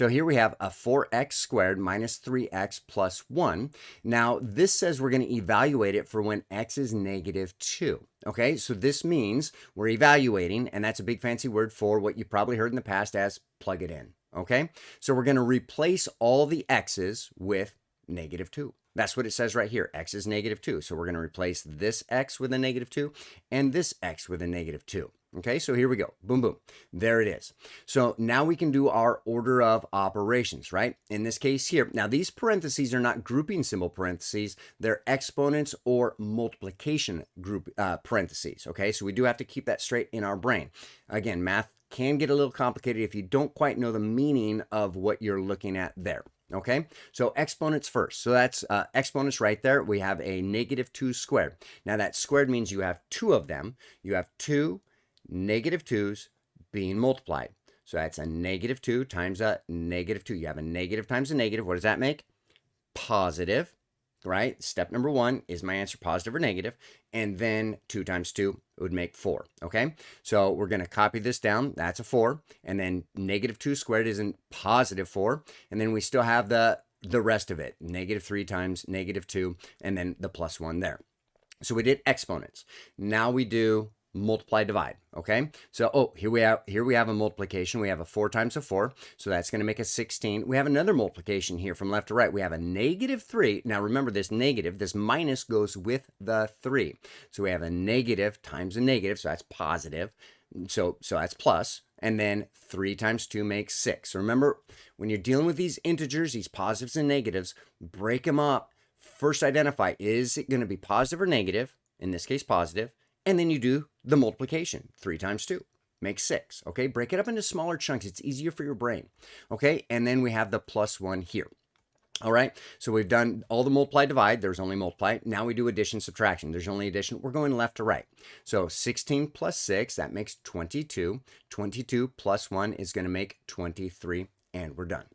So here we have a 4x squared minus 3x plus 1. Now this says we're going to evaluate it for when x is negative 2. Okay, so this means we're evaluating, and that's a big fancy word for what you probably heard in the past as plug it in. Okay, so we're going to replace all the x's with negative 2. That's what it says right here. X is negative 2. So we're going to replace this x with a negative 2 and this x with a negative 2. Okay, so here we go. Boom, boom. There it is. So now we can do our order of operations, right? In this case here, now these parentheses are not grouping symbol parentheses. They're exponents or multiplication group parentheses. Okay, so we do have to keep that straight in our brain. Again, math can get a little complicated if you don't quite know the meaning of what you're looking at there. Okay, so exponents first. So that's exponents right there. We have a negative 2 squared. Now that squared means you have two of them. You have two negative 2's being multiplied. So that's a negative 2 times a negative 2. You have a negative times a negative. What does that make? Positive, right? Step number 1 is my answer positive or negative. And then 2 times 2 would make 4. Okay, so we're going to copy this down. That's a 4. And then negative 2 squared isn't positive 4. And then we still have the rest of it. Negative 3 times negative 2. And then the plus 1 there. So we did exponents. Now we do multiply divide. Okay, so here we have a multiplication. We have a 4 times a 4, so that's going to make a 16. We have another multiplication here from left to right. We have a negative 3. Now remember, this negative, this minus goes with the 3, so we have a negative times a negative, so that's positive. So that's plus, and then 3 times 2 makes 6. So remember, when you're dealing with these integers, these positives and negatives, break them up. First identify, is it going to be positive or negative? In this case, positive. And then you do the multiplication. 3 times 2 makes 6. Okay, break it up into smaller chunks. It's easier for your brain. Okay, and then we have the plus 1 here. All right, so we've done all the multiply divide. There's only multiply. Now we do addition subtraction. There's only addition. We're going left to right. So 16 plus 6, that makes 22. 22 plus 1 is going to make 23, and we're done.